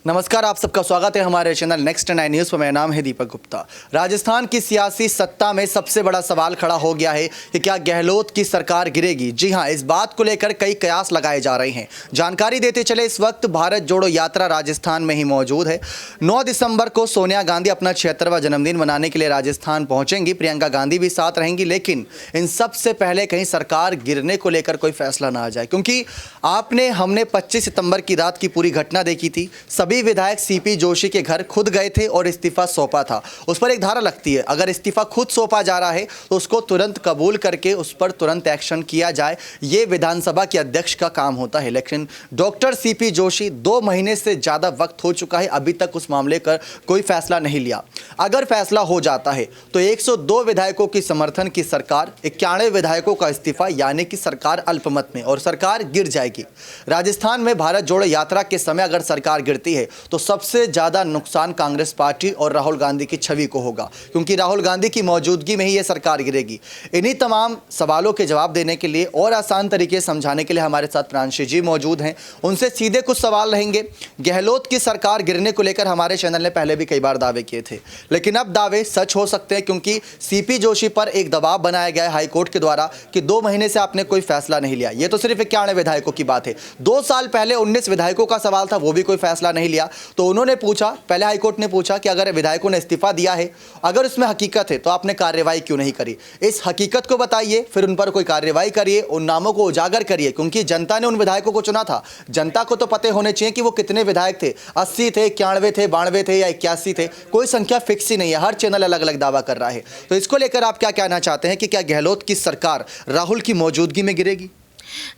नमस्कार, आप सबका स्वागत है हमारे चैनल नेक्स्ट 9 न्यूज़ पर। मेरा नाम है दीपक गुप्ता। राजस्थान की सियासी सत्ता में सबसे बड़ा सवाल खड़ा हो गया है कि क्या गहलोत की सरकार गिरेगी। जी हां, इस बात को लेकर कई कयास लगाए जा रहे हैं। जानकारी देते चले, इस वक्त भारत जोड़ो यात्रा राजस्थान में ही मौजूद है। 9 दिसंबर को सोनिया गांधी अपना 76वां जन्मदिन मनाने के लिए राजस्थान पहुंचेंगी। प्रियंका गांधी भी साथ रहेंगी। लेकिन इन सबसे पहले कहीं सरकार गिरने को लेकर कोई फैसला ना आ जाए, क्योंकि हमने 25 सितंबर की रात की पूरी घटना देखी थी। सभी विधायक सीपी जोशी के घर खुद गए थे और इस्तीफा सौंपा था। उस पर एक धारा लगती है, अगर इस्तीफा खुद सौंपा जा रहा है तो उसको तुरंत कबूल करके उस पर तुरंत एक्शन किया जाए। ये विधानसभा के अध्यक्ष का काम होता है। लेकिन डॉक्टर सीपी जोशी 2 महीने से ज़्यादा वक्त हो चुका है, अभी तक उस मामले का कोई फैसला नहीं लिया। अगर फैसला हो जाता है तो 102 विधायकों की समर्थन की सरकार, 91 विधायकों का इस्तीफा, यानी कि सरकार अल्पमत में और सरकार गिर जाएगी। राजस्थान में भारत जोड़ो यात्रा के समय अगर सरकार गिरती है तो सबसे ज्यादा नुकसान कांग्रेस पार्टी और राहुल गांधी की छवि को होगा, क्योंकि राहुल गांधी की मौजूदगी में ही यह सरकार गिरेगी। इन्हीं तमाम सवालों के जवाब देने के लिए और आसान तरीके से समझाने के लिए हमारे साथ प्रांशु जी मौजूद हैं। उनसे सीधे कुछ सवाल रहेंगे। गहलोत की सरकार गिरने को लेकर हमारे चैनल ने पहले भी कई बार दावे किए थे, लेकिन अब दावे सच हो सकते हैं, क्योंकि सीपी जोशी पर एक दबाव बनाया गया है हाईकोर्ट के द्वारा कि 2 महीने से आपने कोई फैसला नहीं लिया। ये तो सिर्फ 91 विधायकों की बात है। 2 साल पहले 19 विधायकों का सवाल था, वो भी कोई फैसला नहीं लिया। तो उन्होंने पूछा, पहले हाईकोर्ट ने पूछा कि अगर विधायकों ने इस्तीफा दिया है, अगर उसमें हकीकत है तो आपने कार्रवाई क्यों नहीं करी। इस हकीकत को बताइए, फिर उन पर कोई कार्रवाई करिए, उन नामों को उजागर करिए, क्योंकि जनता ने उन विधायकों को चुना था। जनता को तो पते होने चाहिए कि वो कितने विधायक थे, 80 थे, 91 थे, 92 थे या 81 थे। कोई संख्या फिक्स ही नहीं है, हर चैनल अलग अलग दावा कर रहा है। तो इसको लेकर आप क्या कहना चाहते हैं कि क्या गहलोत की सरकार राहुल की मौजूदगी में गिरेगी?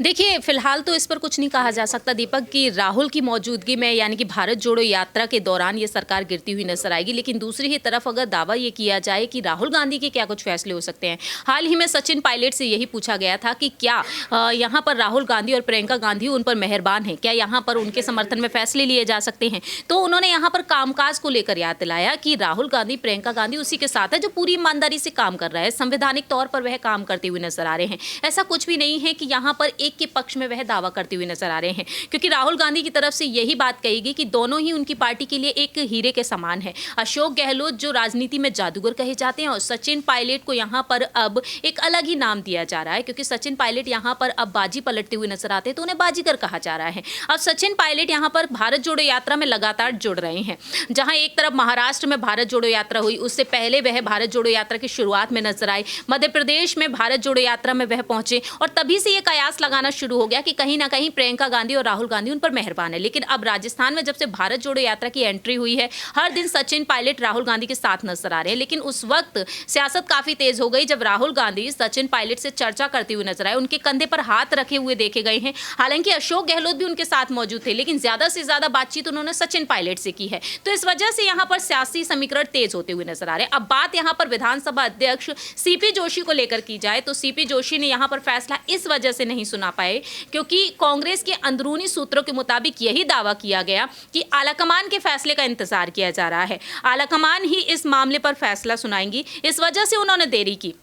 देखिए, फिलहाल तो इस पर कुछ नहीं कहा जा सकता दीपक कि राहुल की मौजूदगी में यानी कि भारत जोड़ो यात्रा के दौरान ये सरकार गिरती हुई नजर आएगी। लेकिन दूसरी ही तरफ अगर दावा ये किया जाए कि राहुल गांधी के क्या कुछ फैसले हो सकते हैं। हाल ही में सचिन पायलट से यही पूछा गया था कि क्या यहाँ पर राहुल गांधी और प्रियंका गांधी उन पर मेहरबान है, क्या यहाँ पर उनके समर्थन में फैसले लिए जा सकते हैं। तो उन्होंने यहाँ पर कामकाज को लेकर याद दिलाया कि राहुल गांधी, प्रियंका गांधी उसी के साथ है जो पूरी ईमानदारी से काम कर रहा है, संवैधानिक तौर पर वह काम करते हुए नजर आ रहे हैं। ऐसा कुछ भी नहीं है कि यहाँ पर एक के पक्ष में वह दावा करते हुए नजर आ रहे हैं, क्योंकि राहुल गांधी की तरफ से यही बात कही गई कि दोनों ही उनकी पार्टी के लिए एक हीरे के समान है। अशोक गहलोत जो राजनीति में जादूगर कहे जाते हैं, और सचिन पायलट को यहां पर अब एक अलग ही नाम दिया जा रहा है, क्योंकि सचिन पायलट यहां पर अब बाजी पलटते हुए नजर आते हैं तो उन्हें बाजीगर कहा जा रहा है। अब सचिन पायलट यहां पर भारत जोड़ो यात्रा में लगातार जुड़ रहे हैं। जहां एक तरफ महाराष्ट्र में भारत जोड़ो यात्रा हुई, उससे पहले वह भारत जोड़ो यात्रा की शुरुआत में नजर आए। मध्य प्रदेश में भारत जोड़ो यात्रा में वह पहुंचे और तभी से यह कयास लगाना शुरू हो गया कि कहीं ना कहीं प्रियंका गांधी और राहुल गांधी उन पर मेहरबान है। लेकिन अब राजस्थान में जब से भारत जोड़ो यात्रा की एंट्री हुई है, हर दिन सचिन पायलट राहुल गांधी के साथ नजर आ रहे हैं। लेकिन उस वक्त सियासत काफी तेज हो गई जब राहुल गांधी सचिन पायलट से चर्चा करते हुए नजर आए, उनके कंधे पर हाथ रखे हुए देखे गए हैं। हालांकि अशोक गहलोत भी उनके साथ मौजूद थे, लेकिन ज्यादा से ज्यादा बातचीत उन्होंने सचिन पायलट से की है। तो इस वजह से यहाँ पर सियासी समीकरण तेज होते हुए नजर आ रहे हैं। अब बात यहाँ पर विधानसभा अध्यक्ष सीपी जोशी को लेकर की जाए तो सीपी जोशी ने यहाँ पर फैसला इस वजह से नहीं सुना पाए क्योंकि कांग्रेस के अंदरूनी सूत्रों के मुताबिक यही दावा किया गया कि आलाकमान के फैसले का इंतजार किया जा रहा है। आलाकमान ही इस मामले पर फैसला सुनाएंगी, इस वजह से उन्होंने देरी की।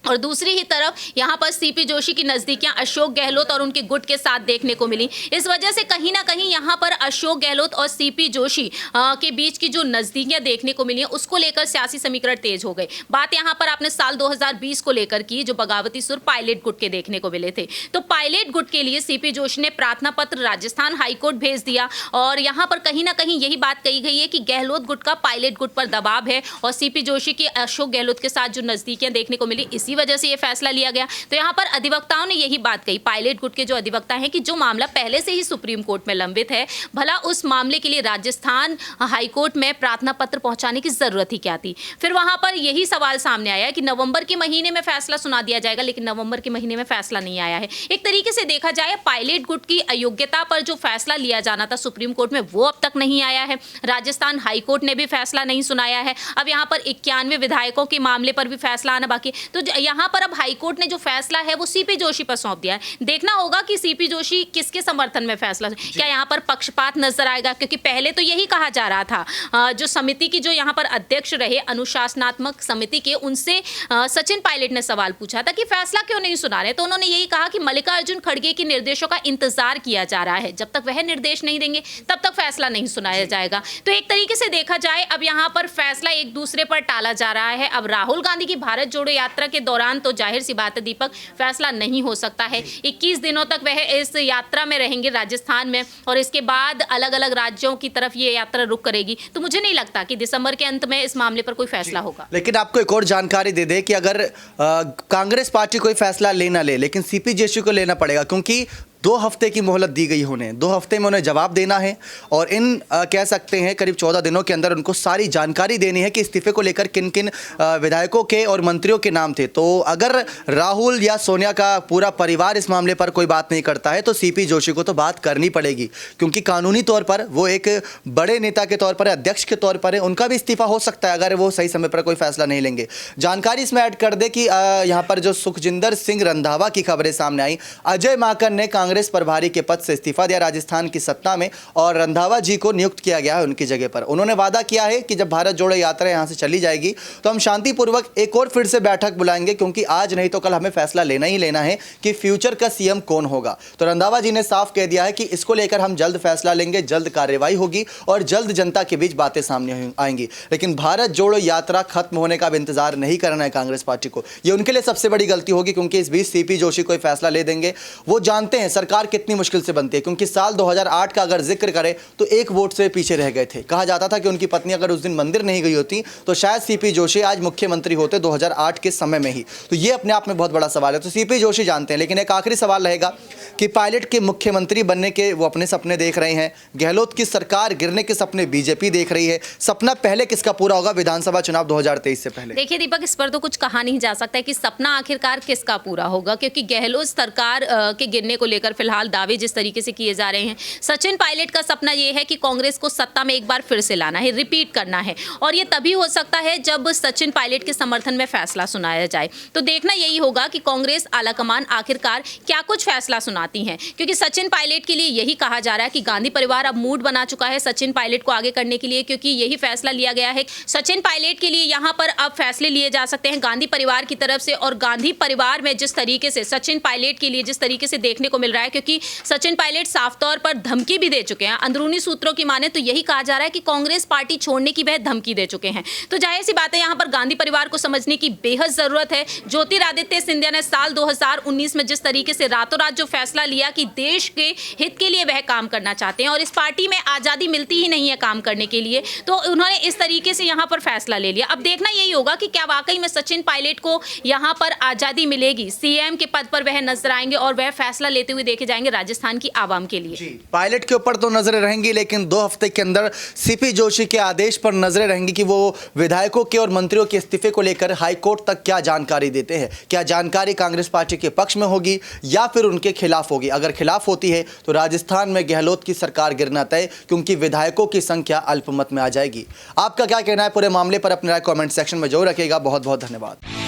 और दूसरी ही तरफ यहाँ पर सीपी जोशी की नज़दीकियाँ अशोक गहलोत और उनके गुट के साथ देखने को मिली। इस वजह से कहीं ना कहीं यहाँ पर अशोक गहलोत और सीपी जोशी के बीच की जो नज़दीकियाँ देखने को मिली हैं, उसको लेकर सियासी समीकरण तेज हो गए। बात यहाँ पर आपने साल 2020 को लेकर की, जो बगावती सुर पायलट गुट के देखने को मिले थे। तो पायलट गुट के लिए सीपी जोशी ने प्रार्थना पत्र राजस्थान हाईकोर्ट भेज दिया और यहाँ पर कहीं ना कहीं यही बात कही गई है कि गहलोत गुट का पायलट गुट पर दबाव है और सीपी जोशी की अशोक गहलोत के साथ जो नज़दीकियाँ देखने को मिली, इसी वजह से यह फैसला लिया गया। तो यहाँ पर अधिवक्ताओं ने यही बात कही, पायलट गुट के जो अधिवक्ता हैं, कि जो मामला पहले से ही सुप्रीम कोर्ट में लंबित है, भला उस मामले के लिए राजस्थान हाईकोर्ट में प्रार्थना पत्र पहुंचाने की जरूरत ही क्या थी। फिर वहां पर यही सवाल सामने आया कि नवंबर के महीने में फैसला सुना दिया जाएगा, लेकिन नवंबर के महीने में फैसला नहीं आया है। एक तरीके से देखा जाए पायलट गुट की अयोग्यता पर जो फैसला लिया जाना था सुप्रीम कोर्ट में, वो अब तक नहीं आया है। राजस्थान हाईकोर्ट ने भी फैसला नहीं सुनाया है। अब यहाँ पर 91 विधायकों के मामले पर भी फैसला आना बाकी। तो यहाँ पर अब हाईकोर्ट ने जो फैसला है वो सीपी जोशी पर सौंप दिया है। देखना होगा कि सीपी जोशी किसके समर्थन में फैसला, क्या यहाँ पर पक्षपात नजर आएगा, क्योंकि पहले तो यही कहा जा रहा था, जो समिति की जो यहाँ पर अध्यक्ष रहे अनुशासनात्मक समिति के, उनसे सचिन पायलट ने सवाल पूछा था कि फैसला क्यों नहीं सुना रहे, तो उन्होंने यही कहा कि मल्लिकार्जुन खड़गे के निर्देशों का इंतजार किया जा रहा है, जब तक वह निर्देश नहीं देंगे तब तक फैसला नहीं सुनाया जाएगा। तो एक तरीके से देखा जाए अब यहाँ पर फैसला एक दूसरे पर टाला जा रहा है। अब राहुल गांधी की भारत जोड़ो यात्रा के दौरान तो जाहिर सी बात है दीपक, फैसला नहीं हो सकता है। 21 दिनों तक वह इस यात्रा में रहेंगे राजस्थान में, और इसके बाद अलग अलग राज्यों की तरफ ये यात्रा रुक करेगी। तो मुझे नहीं लगता कि दिसंबर के अंत में इस मामले पर कोई फैसला होगा। लेकिन आपको एक और जानकारी दे दे कि अगर कांग्रेस पार्टी कोई फैसला लेना ले, लेकिन सीपी जोशी को लेना पड़ेगा, क्योंकि 2 हफ्ते की मोहलत दी गई उन्हें। 2 हफ्ते में उन्हें जवाब देना है और इन कह सकते हैं करीब 14 दिनों के अंदर उनको सारी जानकारी देनी है कि इस्तीफे को लेकर किन किन विधायकों के और मंत्रियों के नाम थे। तो अगर राहुल या सोनिया का पूरा परिवार इस मामले पर कोई बात नहीं करता है तो सीपी जोशी को तो बात करनी पड़ेगी, क्योंकि कानूनी तौर पर वो एक बड़े नेता के तौर पर, अध्यक्ष के तौर पर है, उनका भी इस्तीफा हो सकता है अगर वो सही समय पर कोई फैसला नहीं लेंगे। जानकारी इसमें ऐड कर दे कि यहाँ पर जो सुखजिंदर सिंह रंधावा की खबरें सामने आई, अजय माकन ने कांग्रेस प्रभारी के पद से इस्तीफा दिया राजस्थान की सत्ता में, और रंधावा जी को नियुक्त किया गया है उनकी जगह पर। उन्होंने वादा किया है कि जब भारत जोड़ो यात्रा यहां से चली जाएगी तो हम शांतिपूर्वक एक और फिर से बैठक बुलाएंगे, क्योंकि आज नहीं तो कल हमें फैसला लेना ही लेना है कि फ्यूचर का सीएम कौन होगा। तो रंधावा जी ने साफ कह दिया है कि इसको लेकर हम जल्द फैसला लेंगे, जल्द कार्रवाई होगी और जल्द जनता के बीच बातें सामने आएंगी। लेकिन भारत जोड़ो यात्रा खत्म होने का अब इंतजार नहीं करना है कांग्रेस पार्टी को। यह उनके लिए सबसे बड़ी गलती होगी, क्योंकि इस बीच सीपी जोशी कोई फैसला ले देंगे। वो जानते हैं सरकार कितनी मुश्किल से बनती है, क्योंकि साल 2008 का अगर जिक्र करें तो 1 वोट से पीछे रह गए थे। कहा जाता था कि उनकी पत्नी अगर उस दिन मंदिर नहीं गई होती तो शायद सीपी जोशी आज मुख्यमंत्री होते 2008 के समय में ही। तो ये अपने आप में बहुत बड़ा सवाल है। तो सीपी जोशी जानते हैं। लेकिन एक आखिरी सवाल रहेगा कि पायलट के मुख्यमंत्री बनने के वो अपने सपने देख रहे हैं, गहलोत की सरकार गिरने के सपने बीजेपी देख रही है। सपना पहले किसका पूरा होगा विधानसभा चुनाव 2023 से पहले? देखिए दीपक, इस पर तो कुछ कहा नहीं जा सकता है कि सपना आखिरकार किसका पूरा होगा, क्योंकि गहलोत सरकार के गिरने को लेकर फिलहाल दावे जिस तरीके से किए जा रहे हैं, सचिन पायलट का सपना यह है कि कांग्रेस को सत्ता में एक बार फिर से लाना है, रिपीट करना है, और ये तभी हो सकता है जब सचिन पायलट के समर्थन में फैसला सुनाया जाए। तो देखना यही होगा कि कांग्रेस आलाकमान आखिरकार क्या कुछ फैसला सुनाती है, क्योंकि सचिन पायलट के लिए यही कहा जा रहा है कि गांधी परिवार अब मूड बना चुका है सचिन पायलट को आगे करने के लिए, क्योंकि यही फैसला लिया गया है। सचिन पायलट के लिए यहाँ पर अब फैसले लिए जा सकते हैं गांधी परिवार की तरफ से, और गांधी परिवार में जिस तरीके से सचिन पायलट के लिए जिस तरीके से देखने को मिल रहा है, क्योंकि सचिन पायलट साफ तौर पर धमकी भी दे चुके हैं। अंदरूनी सूत्रों की माने तो यही कहा जा रहा है कि कांग्रेस पार्टी छोड़ने की वह धमकी दे चुके हैं। तो जाहिर सी बात है यहाँ पर गांधी परिवार को समझने की बेहद जरूरत है। ज्योतिरादित्य सिंधिया ने साल 2019 में जिस तरीके से रातों रात जो फैसला लिया कि देश के हित के लिए वह काम करना चाहते हैं और इस पार्टी में आजादी मिलती ही नहीं है काम करने के लिए, तो उन्होंने इस तरीके से यहाँ पर फैसला ले लिया। अब देखना यही होगा कि क्या वाकई में सचिन पायलट को यहाँ पर आजादी मिलेगी, सीएम के पद पर वह नजर आएंगे और वह फैसला लेते हुए देखे जाएंगे राजस्थान की आवाम के लिए। पायलट के ऊपर तो नजरें रहेंगी, लेकिन 2 हफ्ते के अंदर सीपी जोशी के आदेश पर नजरें रहेंगी कि वो विधायकों के और मंत्रियों के इस्तीफे को लेकर हाईकोर्ट तक क्या जानकारी देते हैं। क्या जानकारी कांग्रेस पार्टी के पक्ष में होगी या फिर उनके खिलाफ होगी? अगर खिलाफ होती है तो राजस्थान में गहलोत की सरकार गिरना तय, क्योंकि विधायकों की संख्या अल्पमत में आ जाएगी। आपका क्या कहना है पूरे मामले पर? अपने राय कमेंट सेक्शन में जरूर रखिएगा। बहुत बहुत धन्यवाद।